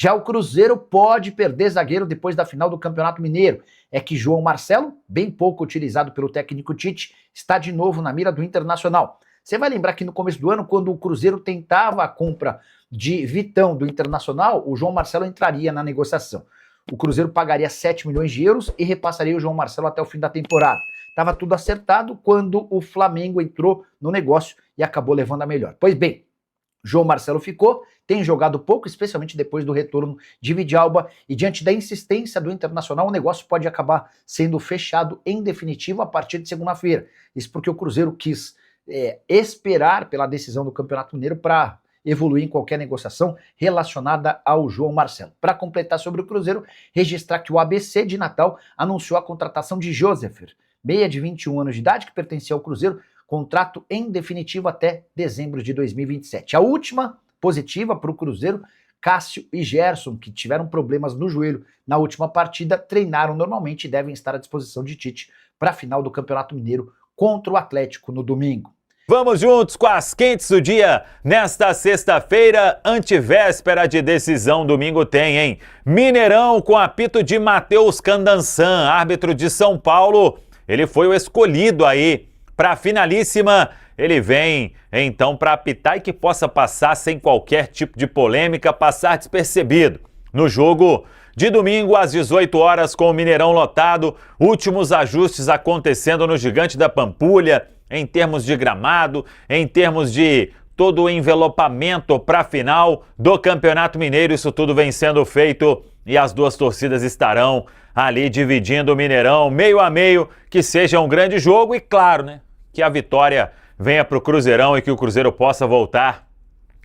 Já o Cruzeiro pode perder zagueiro depois da final do Campeonato Mineiro. É que João Marcelo, bem pouco utilizado pelo técnico Tite, está de novo na mira do Internacional. Você vai lembrar que no começo do ano, quando o Cruzeiro tentava a compra de Vitão do Internacional, o João Marcelo entraria na negociação. O Cruzeiro pagaria 7 milhões de euros e repassaria o João Marcelo até o fim da temporada. Estava tudo acertado quando o Flamengo entrou no negócio e acabou levando a melhor. Pois bem, João Marcelo ficou, tem jogado pouco, especialmente depois do retorno de Vidalba, e diante da insistência do Internacional, o negócio pode acabar sendo fechado em definitivo a partir de segunda-feira. Isso porque o Cruzeiro quis esperar pela decisão do Campeonato Mineiro para evoluir em qualquer negociação relacionada ao João Marcelo. Para completar sobre o Cruzeiro, registrar que o ABC de Natal anunciou a contratação de Josefer, meia de 21 anos de idade, que pertencia ao Cruzeiro, contrato em definitivo até dezembro de 2027. A última positiva para o Cruzeiro, Cássio e Gerson, que tiveram problemas no joelho na última partida, treinaram normalmente e devem estar à disposição de Tite para a final do Campeonato Mineiro contra o Atlético no domingo. Vamos juntos com as quentes do dia. Nesta sexta-feira, antevéspera de decisão, domingo tem, hein? Mineirão com apito de Matheus Candansan, árbitro de São Paulo. Ele foi o escolhido aí para a finalíssima. Ele vem, então, para apitar e que possa passar sem qualquer tipo de polêmica, passar despercebido. No jogo de domingo, às 18 horas, com o Mineirão lotado, últimos ajustes acontecendo no Gigante da Pampulha, em termos de gramado, em termos de todo o envelopamento para a final do Campeonato Mineiro. Isso tudo vem sendo feito e as duas torcidas estarão ali dividindo o Mineirão meio a meio, que seja um grande jogo e, claro, né, que a vitória venha para o Cruzeirão e que o Cruzeiro possa voltar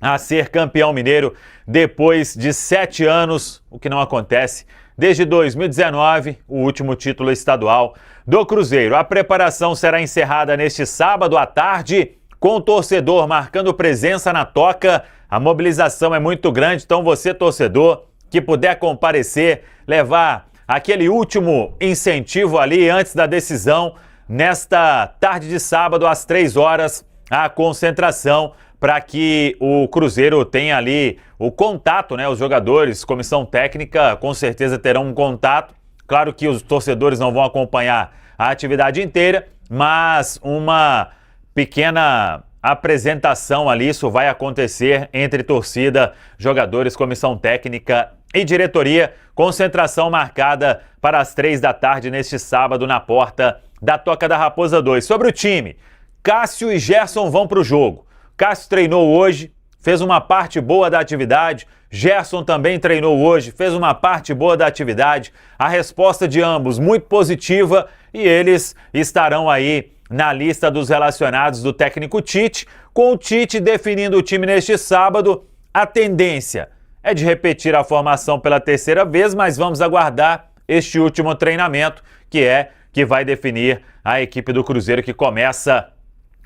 a ser campeão mineiro depois de 7 anos, o que não acontece desde 2019, o último título estadual do Cruzeiro. A preparação será encerrada neste sábado à tarde, com o torcedor marcando presença na toca. A mobilização é muito grande, então você, torcedor, que puder comparecer, levar aquele último incentivo ali antes da decisão, nesta tarde de sábado, às 3 horas, a concentração para que o Cruzeiro tenha ali o contato, né? Os jogadores, comissão técnica, com certeza terão um contato. Claro que os torcedores não vão acompanhar a atividade inteira, mas uma pequena apresentação ali, isso vai acontecer entre torcida, jogadores, comissão técnica e diretoria. Concentração marcada para as 3 da tarde neste sábado na porta da Toca da Raposa 2. Sobre o time, Cássio e Gerson vão para o jogo. Cássio treinou hoje, fez uma parte boa da atividade. Gerson também treinou hoje, fez uma parte boa da atividade. A resposta de ambos muito positiva e eles estarão aí na lista dos relacionados do técnico Tite. Com o Tite definindo o time neste sábado, a tendência é de repetir a formação pela 3ª vez, mas vamos aguardar este último treinamento que vai definir a equipe do Cruzeiro, que começa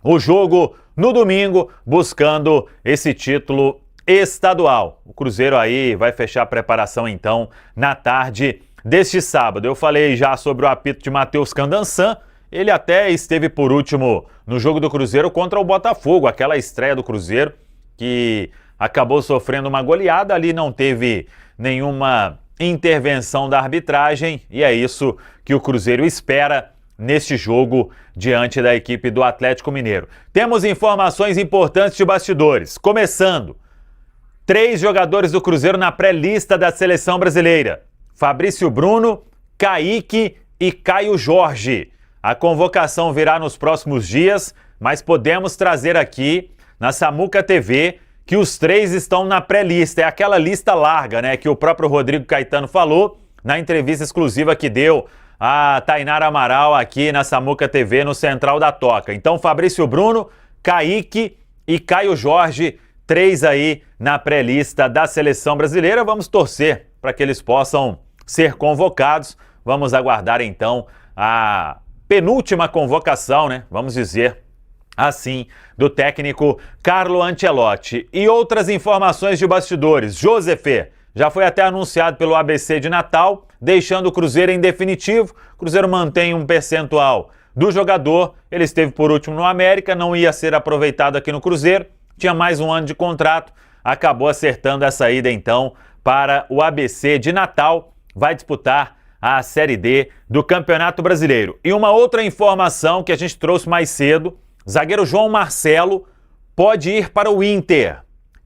o jogo no domingo, buscando esse título estadual. O Cruzeiro aí vai fechar a preparação, então, na tarde deste sábado. Eu falei já sobre o apito de Matheus Candansan. Ele até esteve por último no jogo do Cruzeiro contra o Botafogo, aquela estreia do Cruzeiro, que acabou sofrendo uma goleada. Ali não teve nenhuma intervenção da arbitragem e é isso que o Cruzeiro espera neste jogo diante da equipe do Atlético Mineiro. Temos informações importantes de bastidores. Começando, 3 jogadores do Cruzeiro na pré-lista da seleção brasileira: Fabrício Bruno, Kaique e Caio Jorge. A convocação virá nos próximos dias, mas podemos trazer aqui na Samuca TV que os 3 estão na pré-lista. É aquela lista larga, né, que o próprio Rodrigo Caetano falou na entrevista exclusiva que deu a Tainara Amaral aqui na Samuca TV, no Central da Toca. Então, Fabrício Bruno, Kaique e Caio Jorge, 3 aí na pré-lista da seleção brasileira. Vamos torcer para que eles possam ser convocados. Vamos aguardar, então, a penúltima convocação, né? Vamos dizer assim, do técnico Carlo Ancelotti. E outras informações de bastidores. Josefer já foi até anunciado pelo ABC de Natal, deixando o Cruzeiro em definitivo. O Cruzeiro mantém um percentual do jogador. Ele esteve por último no América, não ia ser aproveitado aqui no Cruzeiro. Tinha mais um ano de contrato, acabou acertando essa ida então para o ABC de Natal, vai disputar a Série D do Campeonato Brasileiro. E uma outra informação que a gente trouxe mais cedo, zagueiro João Marcelo pode ir para o Inter.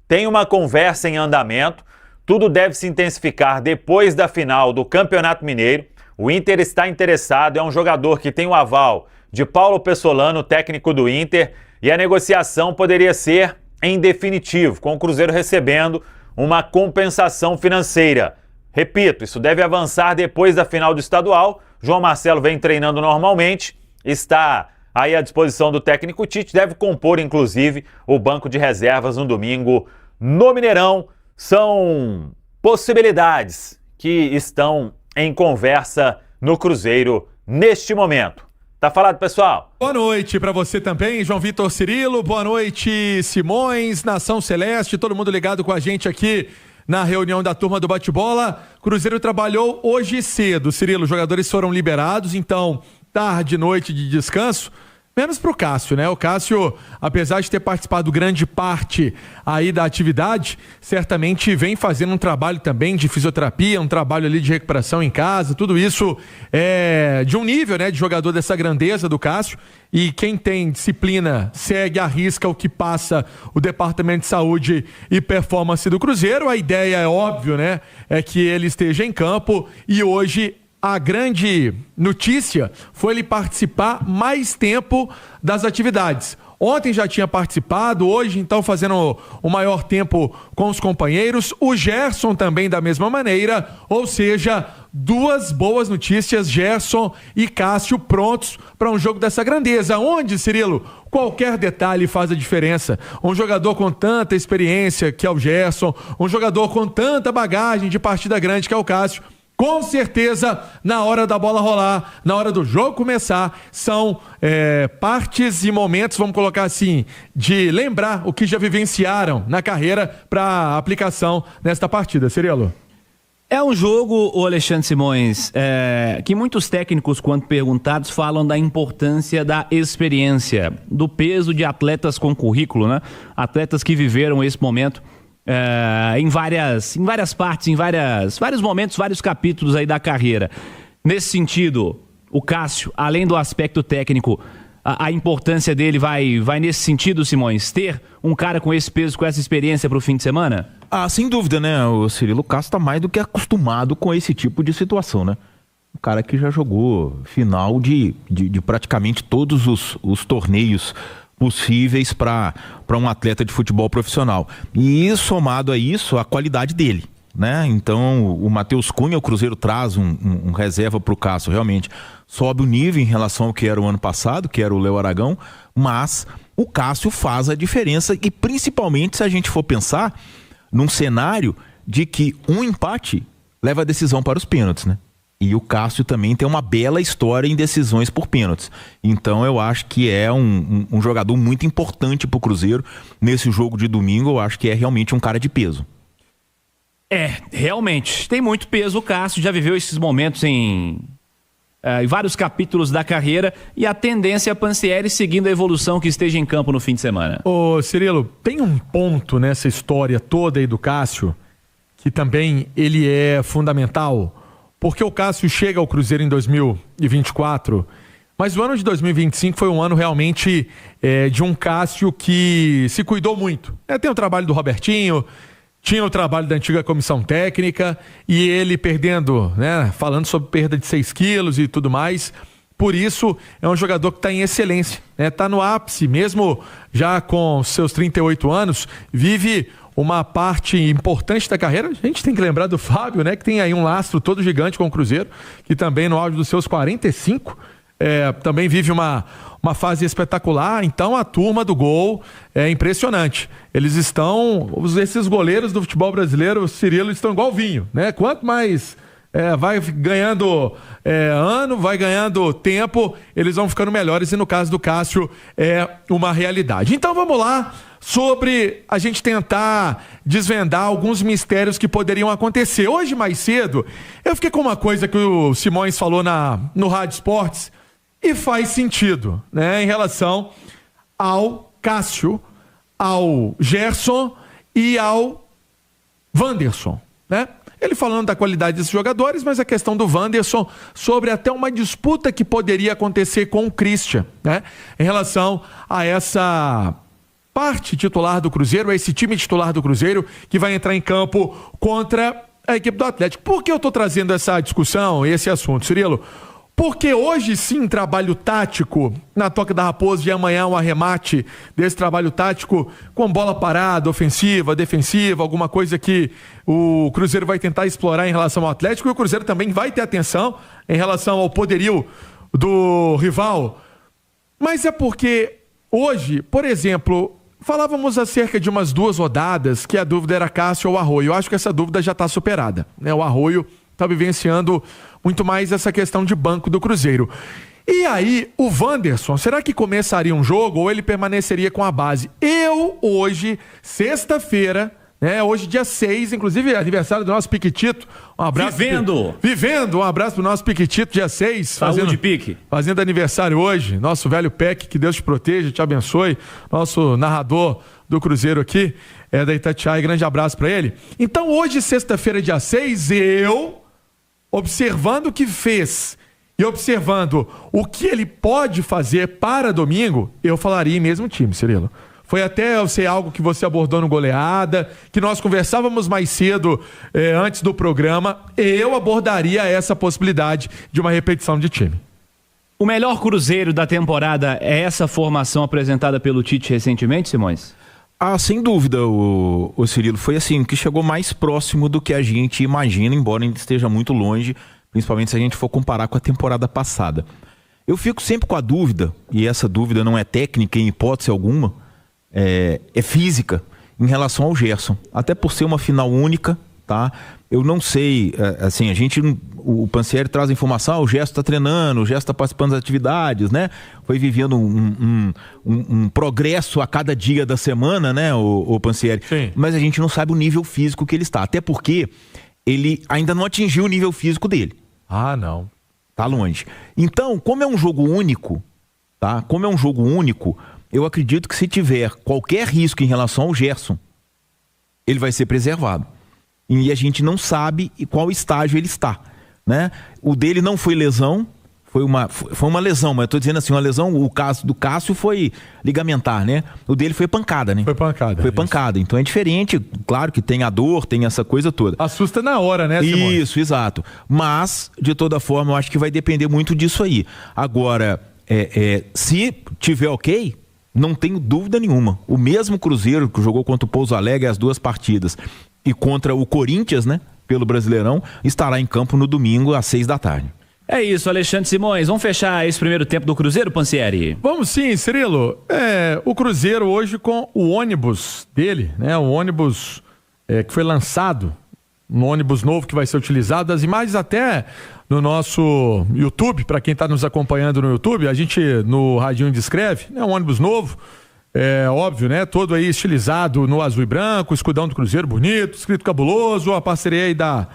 Tem uma conversa em andamento, tudo deve se intensificar depois da final do Campeonato Mineiro. O Inter está interessado, é um jogador que tem o aval de Paulo Pessolano, técnico do Inter, e a negociação poderia ser em definitivo, com o Cruzeiro recebendo uma compensação financeira. Repito, isso deve avançar depois da final do estadual. João Marcelo vem treinando normalmente, está aí à disposição do técnico Tite, deve compor, inclusive, o banco de reservas no domingo no Mineirão. São possibilidades que estão em conversa no Cruzeiro neste momento. Tá falado, pessoal? Boa noite para você também, João Vitor Cirilo. Boa noite, Simões, Nação Celeste, todo mundo ligado com a gente aqui na reunião da turma do bate-bola. Cruzeiro trabalhou hoje cedo, Cirilo. Os jogadores foram liberados, então tarde, noite de descanso. Menos pro Cássio, né? O Cássio, apesar de ter participado grande parte aí da atividade, certamente vem fazendo um trabalho também de fisioterapia, um trabalho ali de recuperação em casa, tudo isso é de um nível, né, de jogador dessa grandeza do Cássio. E quem tem disciplina segue, arrisca o que passa o Departamento de Saúde e Performance do Cruzeiro. A ideia é óbvio, né? É que ele esteja em campo e hoje a grande notícia foi ele participar mais tempo das atividades. Ontem já tinha participado, hoje então fazendo o maior tempo com os companheiros. O Gerson também da mesma maneira, ou seja, duas boas notícias, Gerson e Cássio prontos para um jogo dessa grandeza. Onde, Cirilo, qualquer detalhe faz a diferença. Um jogador com tanta experiência que é o Gerson, um jogador com tanta bagagem de partida grande que é o Cássio, com certeza, na hora da bola rolar, na hora do jogo começar, são partes e momentos, vamos colocar assim, de lembrar o que já vivenciaram na carreira para aplicação nesta partida. Cirilo? É um jogo, o Alexandre Simões, que muitos técnicos, quando perguntados, falam da importância da experiência, do peso de atletas com currículo, né? Atletas que viveram esse momento em várias partes, em vários momentos, vários capítulos aí da carreira. Nesse sentido, o Cássio, além do aspecto técnico, a importância dele vai nesse sentido, Simões, ter um cara com esse peso, com essa experiência para o fim de semana? Sem dúvida, né, o Cirilo? O Cássio está mais do que acostumado com esse tipo de situação, né? Um cara que já jogou final de praticamente todos os torneios possíveis para um atleta de futebol profissional. E somado a isso, a qualidade dele, né? Então, o Matheus Cunha, o Cruzeiro traz um reserva para o Cássio, realmente sobe o nível em relação ao que era o ano passado, que era o Léo Aragão, mas o Cássio faz a diferença, e principalmente se a gente for pensar num cenário de que um empate leva a decisão para os pênaltis, né? E o Cássio também tem uma bela história em decisões por pênaltis. Então eu acho que é um jogador muito importante para o Cruzeiro. Nesse jogo de domingo, eu acho que é realmente um cara de peso. Realmente. Tem muito peso. O Cássio já viveu esses momentos em vários capítulos da carreira. E a tendência é a Pansieri seguindo a evolução que esteja em campo no fim de semana. Ô Cirilo, tem um ponto nessa história toda aí do Cássio que também ele é fundamental. Porque o Cássio chega ao Cruzeiro em 2024, mas o ano de 2025 foi um ano realmente de um Cássio que se cuidou muito. Tem o trabalho do Robertinho, tinha o trabalho da antiga comissão técnica, e ele perdendo, né, falando sobre perda de 6 quilos e tudo mais. Por isso, é um jogador que está em excelência, né? Está no ápice, mesmo já com seus 38 anos, vive uma parte importante da carreira. A gente tem que lembrar do Fábio, né, que tem aí um lastro todo gigante com o Cruzeiro, que também no auge dos seus 45 também vive uma fase espetacular. Então a turma do gol é impressionante. Esses goleiros do futebol brasileiro, Cirilo, estão igual vinho, né? Quanto mais vai ganhando ano, vai ganhando tempo, eles vão ficando melhores, e no caso do Cássio é uma realidade. Então vamos lá, sobre a gente tentar desvendar alguns mistérios que poderiam acontecer. Hoje, mais cedo, eu fiquei com uma coisa que o Simões falou no Rádio Esportes, e faz sentido, né, em relação ao Cássio, ao Gerson e ao Wanderson. né? Ele falando da qualidade desses jogadores, mas a questão do Wanderson sobre até uma disputa que poderia acontecer com o Christian, né? Em relação a essa parte titular do Cruzeiro, a esse time titular do Cruzeiro que vai entrar em campo contra a equipe do Atlético. Por que eu estou trazendo essa discussão, esse assunto, Cirilo? Porque hoje sim, trabalho tático na Toca da Raposa, de amanhã um arremate desse trabalho tático com bola parada, ofensiva, defensiva, alguma coisa que o Cruzeiro vai tentar explorar em relação ao Atlético, e o Cruzeiro também vai ter atenção em relação ao poderio do rival. Mas é porque hoje, por exemplo, falávamos acerca de umas 2 rodadas que a dúvida era Cássio ou Arroio. Eu acho que essa dúvida já está superada, né? O Arroio está vivenciando muito mais essa questão de banco do Cruzeiro. E aí, o Wanderson, será que começaria um jogo ou ele permaneceria com a base? Eu, hoje, sexta-feira, né, hoje dia 6, inclusive aniversário do nosso Piquitito. Um abraço. Vivendo, um abraço pro nosso Piquitito, dia 6. Saúde, Pique. Fazendo aniversário hoje, nosso velho Peck, que Deus te proteja, te abençoe. Nosso narrador do Cruzeiro aqui, da Itatiaia, grande abraço para ele. Então, hoje, sexta-feira, dia 6, eu, observando o que fez e observando o que ele pode fazer para domingo, eu falaria em mesmo time, Cirilo. Foi até, eu sei, algo que você abordou no Goleada, que nós conversávamos mais cedo, antes do programa, eu abordaria essa possibilidade de uma repetição de time. O melhor Cruzeiro da temporada é essa formação apresentada pelo Tite recentemente, Simões? Ah, sem dúvida, o Cirilo. Foi assim, que chegou mais próximo do que a gente imagina, embora ainda esteja muito longe, principalmente se a gente for comparar com a temporada passada. Eu fico sempre com a dúvida, e essa dúvida não é técnica em hipótese alguma, é física, em relação ao Gerson. Até por ser uma final única, tá? Eu não sei, assim, o Pansieri traz a informação, o Gerson está treinando, o Gerson está participando das atividades, né? Foi vivendo um progresso a cada dia da semana, né, o Pansieri? Sim. Mas a gente não sabe o nível físico que ele está, até porque ele ainda não atingiu o nível físico dele. Ah, não. Tá longe. Então, como é um jogo único, tá? Como é um jogo único, eu acredito que se tiver qualquer risco em relação ao Gerson, ele vai ser preservado. E a gente não sabe em qual estágio ele está, né? O dele não foi lesão, foi uma lesão, mas eu tô dizendo assim, uma lesão, o caso do Cássio foi ligamentar, né? O dele foi pancada, né? Foi pancada. Foi pancada, então é diferente, claro que tem a dor, tem essa coisa toda. Assusta na hora, né, Simone? Isso, exato. Mas, de toda forma, eu acho que vai depender muito disso aí. Agora, se tiver ok, não tenho dúvida nenhuma. O mesmo Cruzeiro que jogou contra o Pouso Alegre as 2 partidas e contra o Corinthians, né, pelo Brasileirão, estará em campo no domingo às 6 da tarde. É isso, Alexandre Simões. Vamos fechar esse primeiro tempo do Cruzeiro, Pansieri? Vamos sim, Cirilo. O Cruzeiro hoje com o ônibus dele, né? O ônibus que foi lançado, um ônibus novo que vai ser utilizado. As imagens até no nosso YouTube, para quem está nos acompanhando no YouTube, a gente no Radinho descreve, né? Um ônibus novo, óbvio, né? Todo aí estilizado no azul e branco, escudão do Cruzeiro bonito, escrito cabuloso, a parceria aí da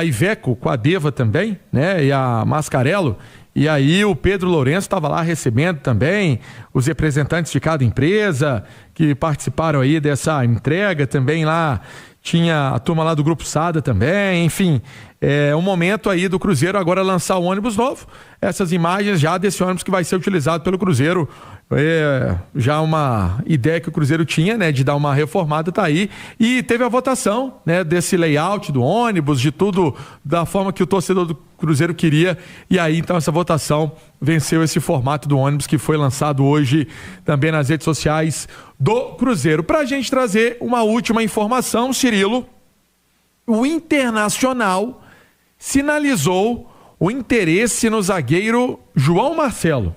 Iveco com a Deva também, né? E a Mascarello. E aí o Pedro Lourenço estava lá recebendo também os representantes de cada empresa que participaram aí dessa entrega também lá. Tinha a turma lá do Grupo Sada também, enfim, um momento aí do Cruzeiro agora lançar o ônibus novo. Essas imagens já desse ônibus que vai ser utilizado pelo Cruzeiro, já uma ideia que o Cruzeiro tinha, né, de dar uma reformada, tá aí. E teve a votação, né, desse layout do ônibus, de tudo da forma que o torcedor do Cruzeiro queria. E aí, então, essa votação venceu esse formato do ônibus que foi lançado hoje também nas redes sociais do Cruzeiro. Pra gente trazer uma última informação, Cirilo, o Internacional sinalizou o interesse no zagueiro João Marcelo.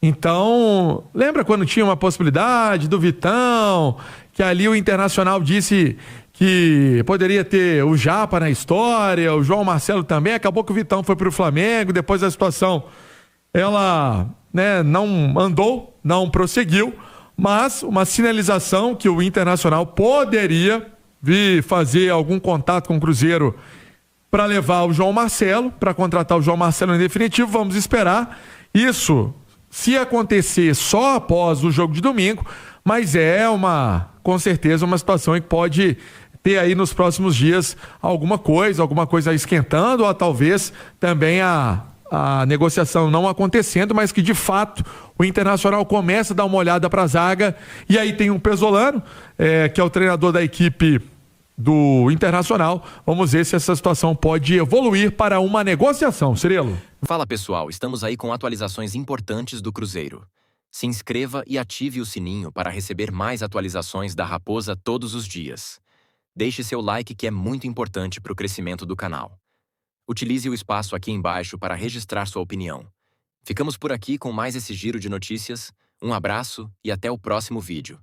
Então, lembra quando tinha uma possibilidade do Vitão, que ali o Internacional disse que poderia ter o Japa na história, o João Marcelo também, acabou que o Vitão foi para o Flamengo, depois a situação, ela, né, não andou, não prosseguiu, mas uma sinalização que o Internacional poderia vir fazer algum contato com o Cruzeiro para levar o João Marcelo, para contratar o João Marcelo em definitivo. Vamos esperar isso, se acontecer só após o jogo de domingo, mas com certeza uma situação que pode ter aí nos próximos dias alguma coisa esquentando, ou talvez também a negociação não acontecendo, mas que de fato o Internacional começa a dar uma olhada para a zaga. E aí tem um Pesolano, que é o treinador da equipe do Internacional. Vamos ver se essa situação pode evoluir para uma negociação. Cirilo. Fala pessoal, estamos aí com atualizações importantes do Cruzeiro. Se inscreva e ative o sininho para receber mais atualizações da Raposa todos os dias. Deixe seu like, que é muito importante para o crescimento do canal. Utilize o espaço aqui embaixo para registrar sua opinião. Ficamos por aqui com mais esse giro de notícias. Um abraço e até o próximo vídeo.